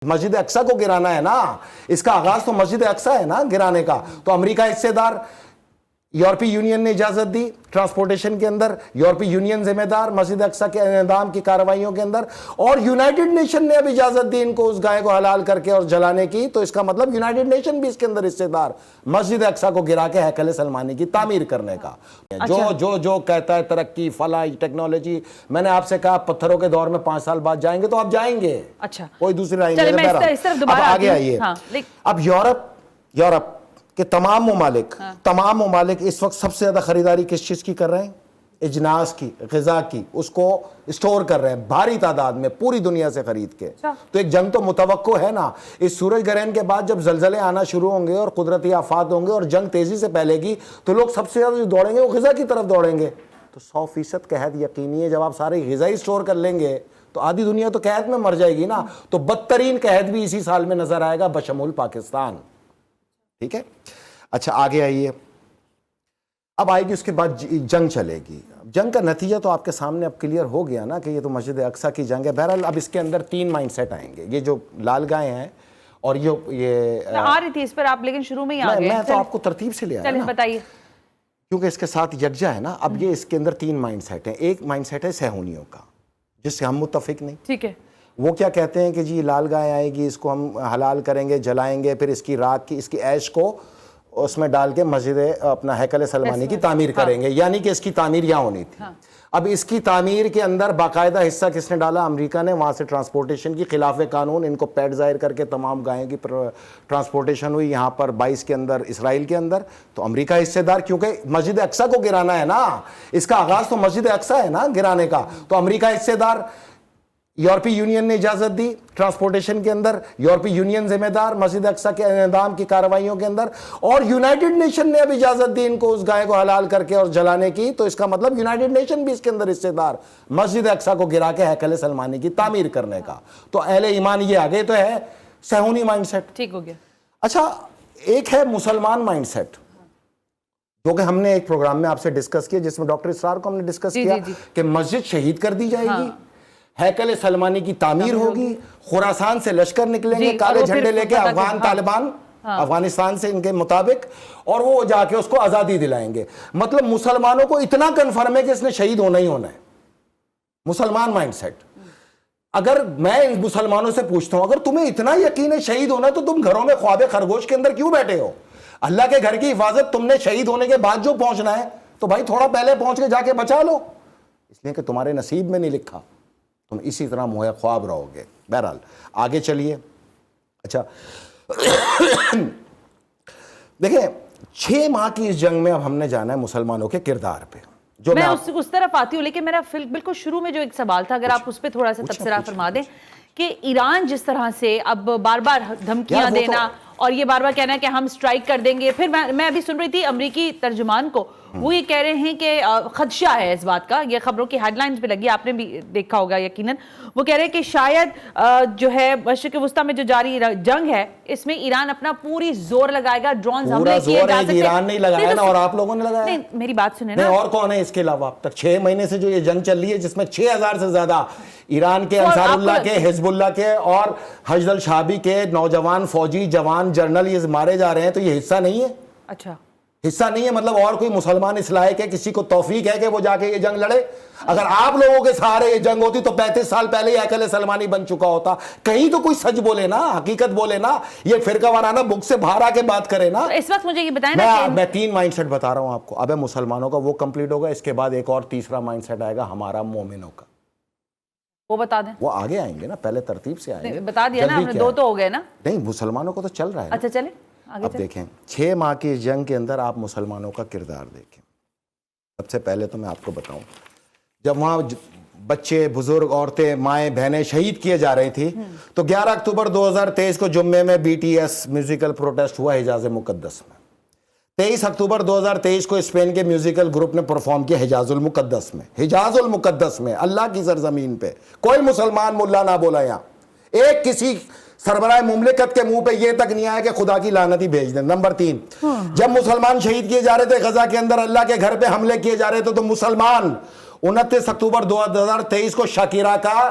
مسجد اقصی کو گرانا ہے نا، اس کا آغاز تو مسجد اقصی ہے نا گرانے کا. تو امریکہ حصے دار، یورپی یونین نے اجازت دی ٹرانسپورٹیشن کے اندر، یورپی یونین ذمہ دار مسجد اقصی کے انہدام کی کارروائیوں کے اندر، اور یونائٹڈ نیشن نے اب اجازت دی ان کو اس گائے کو حلال کر کے اور جلانے کی. تو اس کا مطلب یونائٹڈ نیشن بھی اس کے اندر حصے دار، مسجد اقصی کو گرا کے ہیکل سلمانی کی تعمیر کرنے کا. جو کہتا ہے ترقی فلاح ٹیکنالوجی، میں نے آپ سے کہا پتھروں کے دور میں 5 سال بعد جائیں گے تو آپ جائیں گے. اچھا کوئی دوسری رائے نہیں. اب آگے آئیے. اب یورپ کہ تمام ممالک اس وقت سب سے زیادہ خریداری کس چیز کی کر رہے ہیں؟ اجناس کی، غذا کی، اس کو اسٹور کر رہے ہیں بھاری تعداد میں پوری دنیا سے خرید کے. تو ایک جنگ تو متوقع ہے نا. اس سورج گرہن کے بعد جب زلزلے آنا شروع ہوں گے اور قدرتی آفات ہوں گے اور جنگ تیزی سے پھیلے گی تو لوگ سب سے زیادہ جو دوڑیں گے وہ غذا کی طرف دوڑیں گے. تو 100% قحط یقینی ہے. جب آپ سارے غذا ہی اسٹور کر لیں گے تو آدھی دنیا تو قحط میں مر جائے گی نا. تو بدترین قحط بھی اسی سال میں نظر آئے گا بشمول پاکستان. ٹھیک ہے. اچھا آگے آئیے. اب آئے گی اس کے بعد جنگ چلے گی. جنگ کا نتیجہ تو آپ کے سامنے اب کلیئر ہو گیا نا کہ یہ تو مسجد اقصی کی جنگ ہے. بہرحال اب اس کے اندر 3 مائنڈ سیٹ آئیں گے. یہ جو لال گائے ہیں اور یہ آ رہی تھی اس پر آپ لیکن شروع میں ہی آ گئے. میں تو آپ کو ترتیب سے لے آیا چلیں بتائیے. کیونکہ اس کے ساتھ یکجا ہے نا. اب یہ اس کے اندر 3 مائنڈ سیٹ ہیں. ایک مائنڈ سیٹ ہے صہیونیوں کا جس سے ہم متفق نہیں. ٹھیک ہے. وہ کیا کہتے ہیں کہ جی لال گائے آئے گی، اس کو ہم حلال کریں گے، جلائیں گے، پھر اس کی راکھ کی، اس کی عیش کو اس میں ڈال کے مسجد اپنا ہیکل سلمانی کی تعمیر کریں گے. یعنی کہ اس کی تعمیر یہاں ہونی تھی. اب اس کی تعمیر کے اندر باقاعدہ حصہ کس نے ڈالا؟ امریکہ نے. وہاں سے ٹرانسپورٹیشن کی خلاف قانون ان کو پیڈ ظاہر کر کے تمام گائیں کی ٹرانسپورٹیشن ہوئی یہاں پر 22 کے اندر اسرائیل کے اندر. تو امریکہ حصے دار، کیونکہ مسجد اقصی کو گرانا ہے نا، اس کا آغاز تو مسجد اقصی ہے نا گرانے کا. تو امریکہ حصے دار، یورپی یونین نے اجازت دی ٹرانسپورٹیشن کے اندر، یورپی یونین ذمہ دار مسجد اقصی کے انہدام کی کارروائیوں کے اندر، اور یونائٹڈ نیشن نے اب اجازت دی ان کو اس گائے کو حلال کر کے اور جلانے کی. تو اس کا مطلب یونائٹڈ نیشن بھی اس کے اندر حصے دار، مسجد اقصی کو گرا کے ہیکل سلمانی کی تعمیر کرنے کا. تو اہل ایمان یہ آگے تو ہے صہیونی مائنڈ سیٹ. ٹھیک ہو گیا. اچھا ایک ہے مسلمان مائنڈ سیٹ جو کہ ہم نے ایک پروگرام میں آپ سے ڈسکس کیا، جس میں ڈاکٹر اسرار کو ہم نے ڈسکس کیا کہ مسجد شہید کر دی جائے گی، ہیکل سلمانی کی تعمیر ہوگی، خراسان سے لشکر نکلیں گے کالے جھنڈے لے کے افغان طالبان افغانستان سے ان کے مطابق، اور وہ جا کے اس کو آزادی دلائیں گے. مطلب مسلمانوں کو اتنا کنفرم ہے کہ اس نے شہید ہونا ہی ہونا ہے. مسلمان مائنڈ سیٹ. اگر میں ان مسلمانوں سے پوچھتا ہوں اگر تمہیں اتنا یقین ہے شہید ہونا تو تم گھروں میں خواب خرگوش کے اندر کیوں بیٹھے ہو؟ اللہ کے گھر کی حفاظت تم نے شہید ہونے کے بعد جو پہنچنا ہے تو بھائی تھوڑا پہلے پہنچ کے جا کے بچا لو. اس لیے کہ تمہارے نصیب میں نہیں لکھا، تم اسی طرح موہے خواب رہو گے. بہرحال آگے چلیے. اچھا دیکھیں 6 ماہ کی اس جنگ میں اب ہم نے جانا ہے مسلمانوں کے کردار پہ. جو میں اس طرف آتی ہوں، لیکن میرا بالکل شروع میں جو ایک سوال تھا اگر آپ اس پہ تھوڑا سا تبصرہ فرما دیں کہ ایران جس طرح سے اب بار بار دھمکیاں دینا اور یہ بار بار کہنا ہے کہ ہم سٹرائک کر دیں گے. پھر میں ابھی سن رہی تھی امریکی ترجمان کو، وہ یہ کہہ رہے ہیں کہ خدشہ ہے اس بات کا، یہ خبروں کی ہیڈ لائنز پہ لگی، آپ نے بھی دیکھا ہوگا یقیناً. وہ کہہ رہے ہیں کہ شاید جو ہے مشرق وسطیٰ میں جو جاری جنگ ہے اس میں ایران اپنا پوری زور لگائے گا، ڈرونز حملے کیے جا سکتے ہیں. ایران نہیں لگایا نا، اور آپ لوگوں نے لگایا. نہیں میری بات سنیں نا. اور کون ہے اس کے علاوہ؟ اب تک 6 مہینے سے جو یہ جنگ چل رہی ہے جس میں 6000 سے زیادہ ایران کے، انصار اللہ کے، حزب اللہ کے اور حشد الشعبی کے نوجوان فوجی جوان جرنل یہ مارے جا رہے ہیں. تو یہ حصہ نہیں ہے؟ اچھا حصہ نہیں ہے. مطلب اور کوئی مسلمان اس لائق ہے کسی کو توفیق ہے کہ وہ جا کے یہ جنگ لڑے؟ اگر آپ لوگوں کے سہارے یہ جنگ ہوتی تو 35 سال پہلے یہ ہیکل سلمانی بن چکا ہوتا. کہیں تو کوئی سچ بولے نا، حقیقت بولے نا، یہ فرقہ وارانہ بک سے باہر آ کے بات کرے نا. اس وقت مجھے یہ بتائیں نا، میں 3 مائنڈ سیٹ بتا رہا ہوں آپ کو. اب مسلمانوں کا وہ کمپلیٹ ہوگا، اس کے بعد ایک اور تیسرا مائنڈ سیٹ آئے گا ہمارا مومنوں کا. وہ بتا دیں. وہ آگے آئیں گے نا، پہلے ترتیب سے آئیں گے. بتا دیا نا آپ نے، 2 تو ہو گئے نا. نہیں مسلمانوں کو تو چل رہا ہے. اچھا چلیں اب دیکھیں 6 ماہ کی جنگ کے اندر آپ مسلمانوں کا کردار دیکھیں. سب سے پہلے تو میں آپ کو بتاؤں، جب وہاں بچے بزرگ عورتیں مائیں بہنیں شہید کیے جا رہی تھی تو 11 اکتوبر 2023 کو جمعے میں BTS میوزیکل پروٹیسٹ ہوا حجاز مقدس میں. 23 اکتوبر 2023 کو اسپین کے میوزیکل گروپ نے پرفارم کیا حجاز المقدس میں. حجاز المقدس میں، اللہ کی سرزمین پہ. کوئی مسلمان ملا نہ بولا یہاں. ایک کسی سربراہ مملکت کے منہ پہ یہ تک نہیں آیا کہ خدا کی لعنت ہی بھیج دیں. نمبر 3، جب مسلمان شہید کیے جا رہے تھے غزہ کے اندر، اللہ کے گھر پہ حملے کیے جا رہے تھے، تو مسلمان 29 اکتوبر 2023 کو شاکرہ کا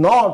9